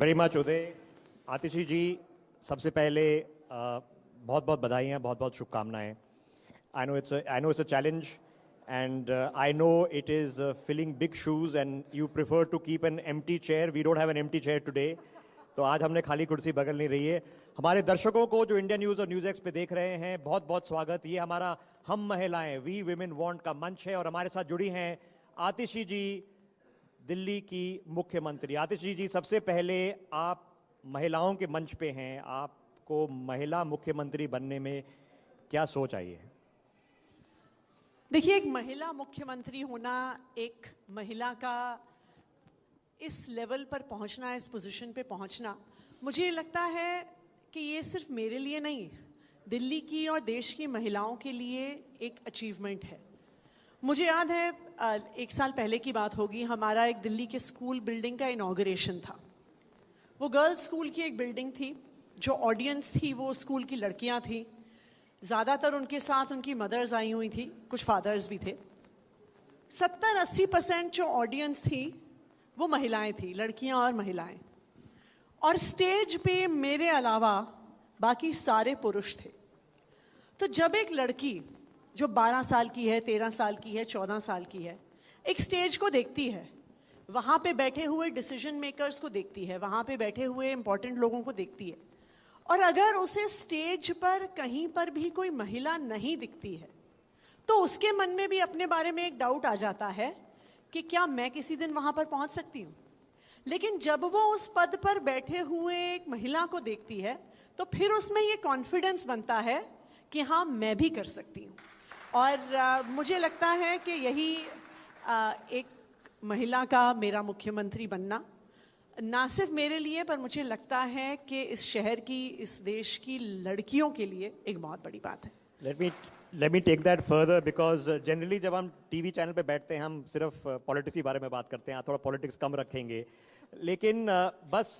Very much उदय। आतिशी जी, सबसे पहले बहुत बहुत बधाइयाँ, बहुत बहुत शुभकामनाएं। I know it's a challenge, and I know it is filling big shoes, and you prefer to keep an empty chair. We don't have an empty chair today. तो आज हमने खाली कुर्सी बगल नहीं रही है। हमारे दर्शकों को जो इंडिया न्यूज़ और न्यूज़ एक्स पे देख रहे हैं, बहुत बहुत स्वागत। ये हमारा हम महिलाएं वी विमेन वांट का मंच है और हमारे साथ जुड़ी हैं आतिशी जी, दिल्ली की मुख्यमंत्री। आतिशी जी, सबसे पहले आप महिलाओं के मंच पे हैं, आपको महिला मुख्यमंत्री बनने में क्या सोच आई है? देखिए, एक महिला मुख्यमंत्री होना, एक महिला का इस लेवल पर पहुंचना, इस पोजीशन पे पहुंचना, मुझे लगता है कि ये सिर्फ मेरे लिए नहीं, दिल्ली की और देश की महिलाओं के लिए एक अचीवमेंट है। मुझे याद है 1 साल पहले की बात होगी, हमारा एक दिल्ली के स्कूल बिल्डिंग का इनॉग्रेशन था। वो गर्ल्स स्कूल की एक बिल्डिंग थी, जो ऑडियंस थी वो स्कूल की लड़कियां थी। ज़्यादातर उनके साथ उनकी मदर्स आई हुई थी, कुछ फादर्स भी थे। 70-80% जो ऑडियंस थी वो महिलाएं थी, लड़कियां और महिलाएं। और स्टेज पे मेरे अलावा बाकी सारे पुरुष थे। तो जब एक लड़की जो 12 साल की है, 13 साल की है, 14 साल की है, एक स्टेज को देखती है, वहाँ पे बैठे हुए डिसीजन मेकर्स को देखती है, वहाँ पे बैठे हुए इंपॉर्टेंट लोगों को देखती है, और अगर उसे स्टेज पर कहीं पर भी कोई महिला नहीं दिखती है, तो उसके मन में भी अपने बारे में एक डाउट आ जाता है कि क्या मैं किसी दिन वहाँ पर पहुँच सकती हूँ। लेकिन जब वो उस पद पर बैठे हुए एक महिला को देखती है, तो फिर उसमें ये कॉन्फिडेंस बनता है कि हाँ, मैं भी कर सकती हूँ। और मुझे लगता है कि यही एक महिला का मेरा मुख्यमंत्री बनना ना सिर्फ मेरे लिए, पर मुझे लगता है कि इस शहर की, इस देश की लड़कियों के लिए एक बहुत बड़ी बात है। Let me take that further, because generally जब हम टीवी चैनल पे बैठते हैं, हम सिर्फ पॉलिटिक्स के बारे में बात करते हैं, थोड़ा पॉलिटिक्स कम रखेंगे। लेकिन बस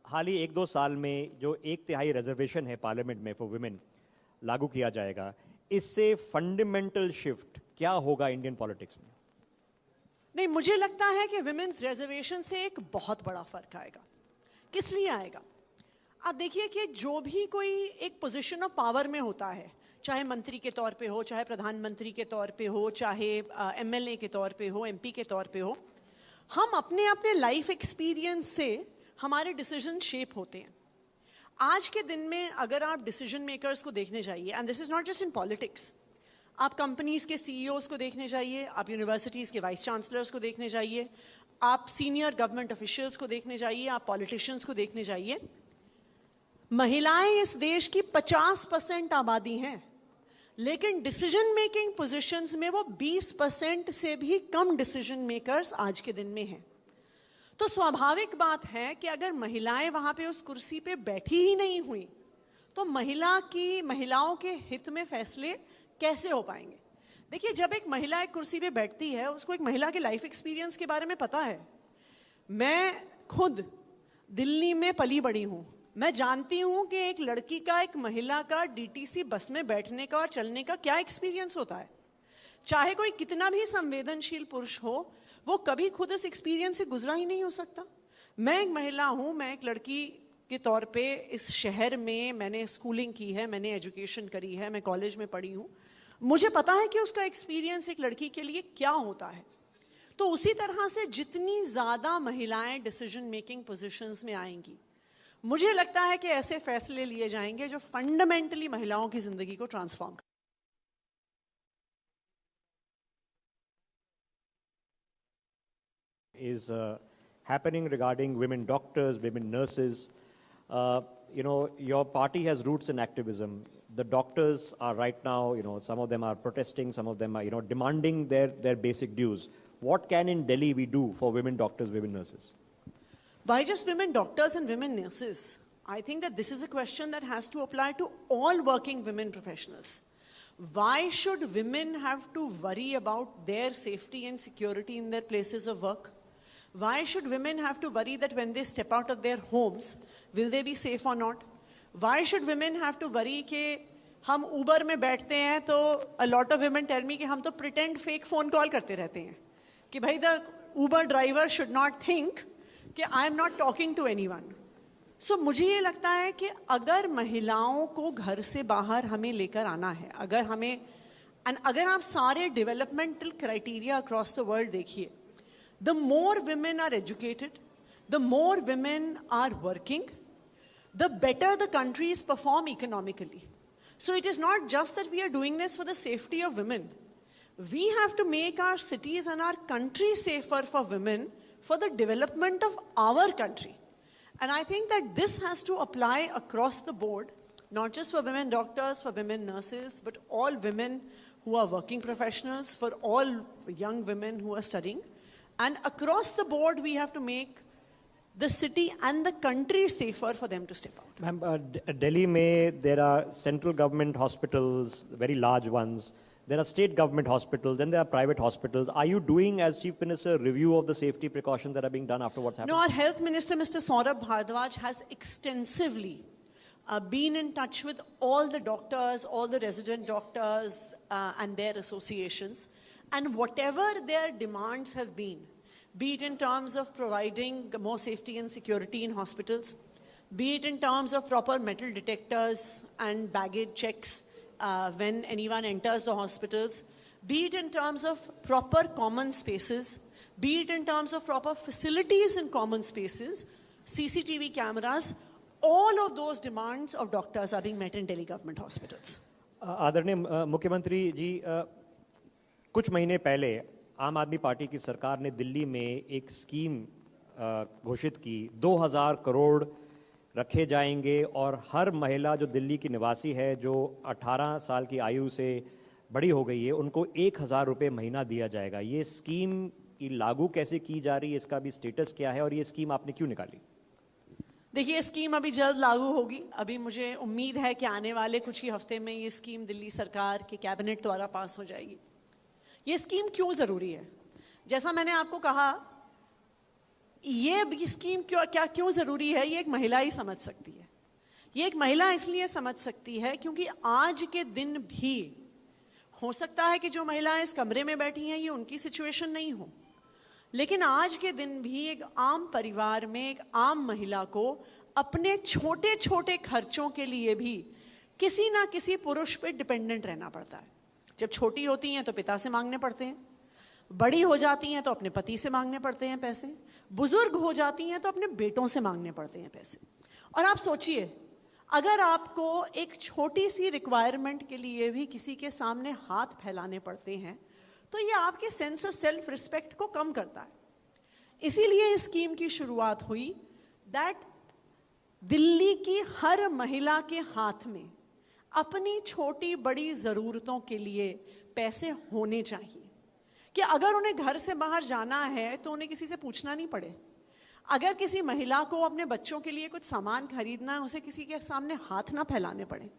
हाल ही 1-2 साल में जो 1/3 रिजर्वेशन है पार्लियामेंट में फॉर वुमेन लागू किया जाएगा, इससे फंडामेंटल शिफ्ट क्या होगा इंडियन पॉलिटिक्स में? नहीं, मुझे लगता है कि विमेन्स रिजर्वेशन से एक बहुत बड़ा फर्क आएगा। किस लिए आएगा? आप देखिए कि जो भी कोई एक पोजीशन ऑफ पावर में होता है, चाहे मंत्री के तौर पे हो, चाहे प्रधानमंत्री के तौर पे हो, चाहे एमएलए के तौर पे हो, एमपी के तौर पे हो, हम अपने अपने लाइफ एक्सपीरियंस से हमारे डिसीजन शेप होते हैं। आज के दिन में अगर आप डिसीजन मेकर्स को देखने जाइए, and this is not just in politics, आप कंपनीज के सीईओज को देखने जाइए, आप यूनिवर्सिटीज़ के वाइस चांसलर्स को देखने जाइए, आप सीनियर गवर्नमेंट ऑफिशियल्स को देखने जाइए, आप पॉलिटिशियंस को देखने जाइए, महिलाएं इस देश की 50% आबादी हैं, लेकिन डिसीजन मेकिंग पोजीशंस में वो 20% से भी कम डिसीजन मेकर्स आज के दिन में हैं। तो स्वाभाविक बात है कि अगर महिलाएं वहां पे उस कुर्सी पे बैठी ही नहीं हुई, तो महिलाओं के हित में फैसले कैसे हो पाएंगे? देखिए, जब एक महिला एक कुर्सी पे बैठती है, उसको एक महिला के लाइफ एक्सपीरियंस के बारे में पता है। मैं खुद दिल्ली में पली बड़ी हूँ, मैं जानती हूँ कि एक लड़की का, एक महिला का डीटीसी बस में बैठने का और चलने का क्या एक्सपीरियंस होता है। चाहे कोई कितना भी संवेदनशील पुरुष हो, वो कभी खुद इस एक्सपीरियंस से गुजरा ही नहीं हो सकता। मैं एक महिला हूँ, मैं एक लड़की के तौर पे इस शहर में मैंने स्कूलिंग की है, मैंने एजुकेशन करी है, मैं कॉलेज में पढ़ी हूँ, मुझे पता है कि उसका एक्सपीरियंस एक लड़की के लिए क्या होता है। तो उसी तरह से जितनी ज़्यादा महिलाएं डिसीजन मेकिंग पोजीशंस में आएंगी, मुझे लगता है कि ऐसे फैसले लिए जाएंगे जो फंडामेंटली महिलाओं की जिंदगी को ट्रांसफॉर्म कर। Is happening regarding women doctors, women nurses. Your party has roots in activism. The doctors are right now, some of them are protesting, some of them are, demanding their basic dues. What can in Delhi we do for women doctors, women nurses? Why just women doctors and women nurses? I think that this is a question that has to apply to all working women professionals. Why should women have to worry about their safety and security in their places of work? Why should women have to worry that when they step out of their homes, will they be safe or not? Why should women have to worry कि हम उबर में बैठते हैं तो a lot of women tell me कि हम तो pretend fake phone call करते रहते हैं कि भाई the Uber driver should not think कि I am not talking to anyone. So मुझे ये लगता है कि अगर महिलाओं को घर से बाहर हमें लेकर आना है, अगर आप सारे developmental criteria across the world देखिए, the more women are educated, the more women are working, the better the countries perform economically. So it is not just that we are doing this for the safety of women. We have to make our cities and our country safer for women for the development of our country. And I think that this has to apply across the board, not just for women doctors, for women nurses, but all women who are working professionals, for all young women who are studying. And across the board, we have to make the city and the country safer for them to step out. Ma'am, Delhi mein there are central government hospitals, very large ones. There are state government hospitals, and there are private hospitals. Are you doing, as Chief Minister, a review of the safety precautions that are being done after what's happened? No, our Health Minister, Mr. Saurabh Bhardwaj, has extensively been in touch with all the doctors, all the resident doctors and their associations. And whatever their demands have been, be it in terms of providing more safety and security in hospitals, be it in terms of proper metal detectors and baggage checks when anyone enters the hospitals, be it in terms of proper common spaces, be it in terms of proper facilities in common spaces, CCTV cameras, all of those demands of doctors are being met in Delhi government hospitals. आदरणीय मुख्यमंत्री जी, कुछ महीने पहले आम आदमी party की सरकार ने दिल्ली में एक स्कीम घोषित की, 2000 करोड़ रखे जाएंगे और हर महिला जो दिल्ली की निवासी है, जो 18 साल की आयु से बड़ी हो गई है, उनको 1000 रुपये महीना दिया जाएगा। ये स्कीम की लागू कैसे की जा रही है, इसका भी स्टेटस क्या है और ये स्कीम आपने क्यों निकाली? देखिए, स्कीम अभी जल्द लागू होगी। अभी मुझे उम्मीद है कि आने वाले कुछ ही हफ्ते में ये स्कीम दिल्ली सरकार के कैबिनेट द्वारा पास हो जाएगी। ये स्कीम क्यों ज़रूरी है? जैसा मैंने आपको कहा, ये स्कीम क्यों ज़रूरी है, ये एक महिला ही समझ सकती है। ये एक महिला इसलिए समझ सकती है क्योंकि आज के दिन भी हो सकता है कि जो महिलाएं इस कमरे में बैठी हैं, ये उनकी सिचुएशन नहीं हो, लेकिन आज के दिन भी एक आम परिवार में एक आम महिला को अपने छोटे छोटे खर्चों के लिए भी किसी ना किसी पुरुष पे डिपेंडेंट रहना पड़ता है। जब छोटी होती हैं तो पिता से मांगने पड़ते हैं, बड़ी हो जाती हैं तो अपने पति से मांगने पड़ते हैं पैसे, बुजुर्ग हो जाती हैं तो अपने बेटों से मांगने पड़ते हैं पैसे। और आप सोचिए, अगर आपको एक छोटी सी रिक्वायरमेंट के लिए भी किसी के सामने हाथ फैलाने पड़ते हैं, तो ये आपके सेंस ऑफ सेल्फ रिस्पेक्ट को कम करता है। इसीलिए इस स्कीम की शुरुआत हुई दैट दिल्ली की हर महिला के हाथ में अपनी छोटी बड़ी ज़रूरतों के लिए पैसे होने चाहिए, कि अगर उन्हें घर से बाहर जाना है तो उन्हें किसी से पूछना नहीं पड़े। अगर किसी महिला को अपने बच्चों के लिए कुछ सामान खरीदना है, उसे किसी के सामने हाथ ना फैलाने पड़े।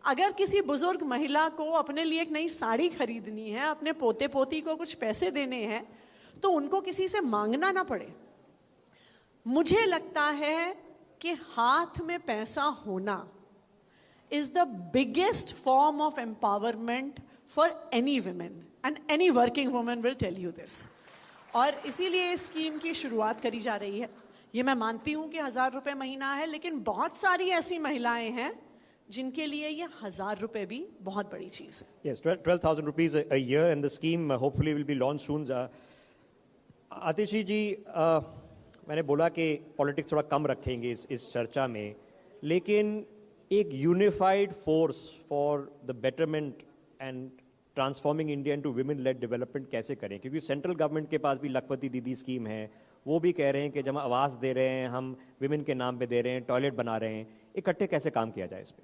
अगर किसी बुजुर्ग महिला को अपने लिए एक नई साड़ी खरीदनी है, अपने पोते पोती को कुछ पैसे देने हैं, तो उनको किसी से मांगना ना पड़े। मुझे लगता है कि हाथ में पैसा होना is the biggest form of empowerment for any women, and any working woman will tell you this. और इसीलिए इस स्कीम की शुरुआत करी जा रही है। ये मैं मानती हूँ कि 1000 रुपये महीना है, लेकिन बहुत सारी ऐसी महिलाएं हैं जिनके लिए ये 1000 रुपये भी बहुत बड़ी चीज़ है। Yes, 12,000 rupees a year, and the scheme hopefully will be launched soon. आतिशी जी, मैंने बोला कि पॉलिटिक्स थोड़ा कम रखेंगे इस चर्चा में, लेकिन एक unified force for the betterment and transforming India into women lead development कैसे करें? क्योंकि सेंट्रल गवर्नमेंट के पास भी लखपति दीदी स्कीम है, वो भी कह रहे हैं कि जब हम आवास दे रहे हैं, हम विमेन के नाम पे दे रहे हैं, टॉयलेट बना रहे हैं, इकट्ठे कैसे काम किया जाए इस पे?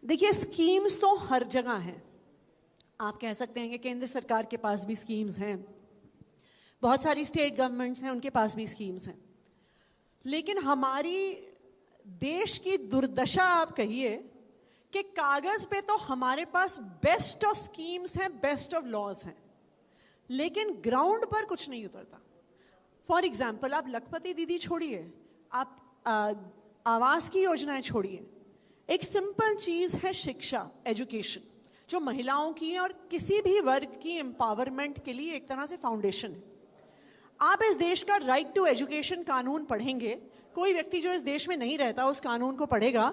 देखिए, स्कीम्स तो हर जगह हैं। आप कह सकते हैं कि केंद्र सरकार के पास भी स्कीम्स हैं, बहुत सारी स्टेट गवर्नमेंट्स हैं, उनके पास भी स्कीम्स हैं, लेकिन हमारी देश की दुर्दशा आप कहिए कि कागज पे तो हमारे पास बेस्ट ऑफ स्कीम्स हैं, बेस्ट ऑफ लॉज हैं, लेकिन ग्राउंड पर कुछ नहीं उतरता। फॉर एग्जाम्पल, आप लखपति दीदी छोड़िए, आप आवास की योजनाएं छोड़िए, एक सिंपल चीज है शिक्षा, एजुकेशन, जो महिलाओं की और किसी भी वर्ग की एम्पावरमेंट के लिए एक तरह से फाउंडेशन है। आप इस देश का राइट टू एजुकेशन कानून पढ़ेंगे, कोई व्यक्ति जो इस देश में नहीं रहता उस कानून को पढ़ेगा,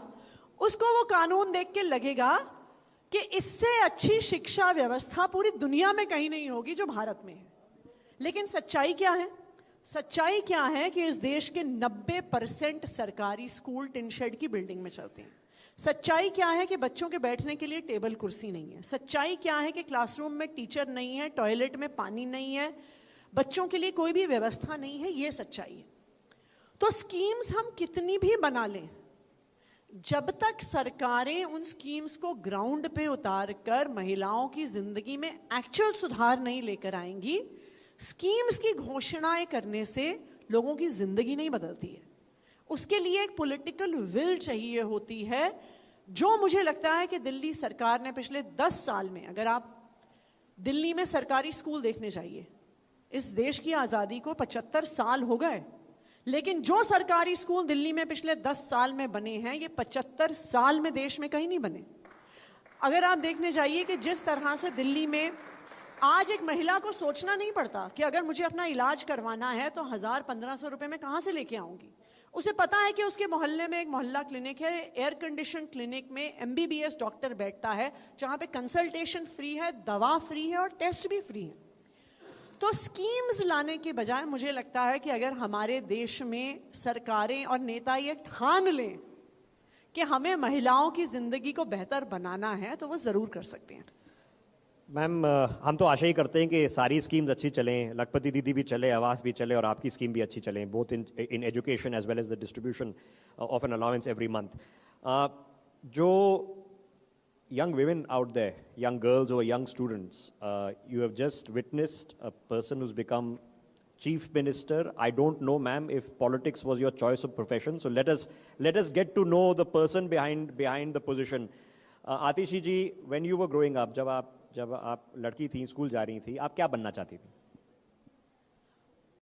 उसको वो कानून देख के लगेगा कि इससे अच्छी शिक्षा व्यवस्था पूरी दुनिया में कहीं नहीं होगी जो भारत में है। लेकिन सच्चाई क्या है? सच्चाई क्या है कि इस देश के 90% सरकारी स्कूल टिन शेड की बिल्डिंग में चलते हैं। सच्चाई क्या है कि बच्चों के बैठने के लिए टेबल कुर्सी नहीं है। सच्चाई क्या है कि क्लासरूम में टीचर नहीं है, टॉयलेट में पानी नहीं है, बच्चों के लिए कोई भी व्यवस्था नहीं है। ये सच्चाई है। तो स्कीम्स हम कितनी भी बना लें, जब तक सरकारें उन स्कीम्स को ग्राउंड पे उतार कर महिलाओं की जिंदगी में एक्चुअल सुधार नहीं लेकर आएंगी, स्कीम्स की घोषणाएं करने से लोगों की जिंदगी नहीं बदलती है। उसके लिए एक पॉलिटिकल विल चाहिए होती है, जो मुझे लगता है कि दिल्ली सरकार ने पिछले 10 साल में, अगर आप दिल्ली में सरकारी स्कूल देखने जाइए, इस देश की आज़ादी को 75 साल हो गए, लेकिन जो सरकारी स्कूल दिल्ली में पिछले 10 साल में बने हैं, ये 75 साल में देश में कहीं नहीं बने। अगर आप देखने जाइए कि जिस तरह से दिल्ली में आज एक महिला को सोचना नहीं पड़ता कि अगर मुझे अपना इलाज करवाना है तो 1000-1500 रुपए में कहाँ से लेके आऊंगी। उसे पता है कि उसके मोहल्ले में एक मोहल्ला क्लिनिक है, एयर कंडीशन क्लिनिक में MBBS डॉक्टर बैठता है, जहाँ पे कंसल्टेशन फ्री है, दवा फ्री है और टेस्ट भी फ्री है। तो स्कीम्स लाने के बजाय मुझे लगता है कि अगर हमारे देश में सरकारें और नेता ये ठान लें कि हमें महिलाओं की जिंदगी को बेहतर बनाना है, तो वो जरूर कर सकते हैं। मैम, हम तो आशा ही करते हैं कि सारी स्कीम्स अच्छी चलें, लखपति दीदी भी चले, आवास भी चले और आपकी स्कीम भी अच्छी चलें, both in education as well as the distribution of an allowance every month. जो young women out there, young girls or young students, you have just witnessed a person who's become chief minister. I don't know, ma'am, if politics was your choice of profession. So let us get to know the person behind the position. Atishi ji, when you were growing up, जब आप लड़की थी, school जा रही थी, आप क्या बनना चाहती थी?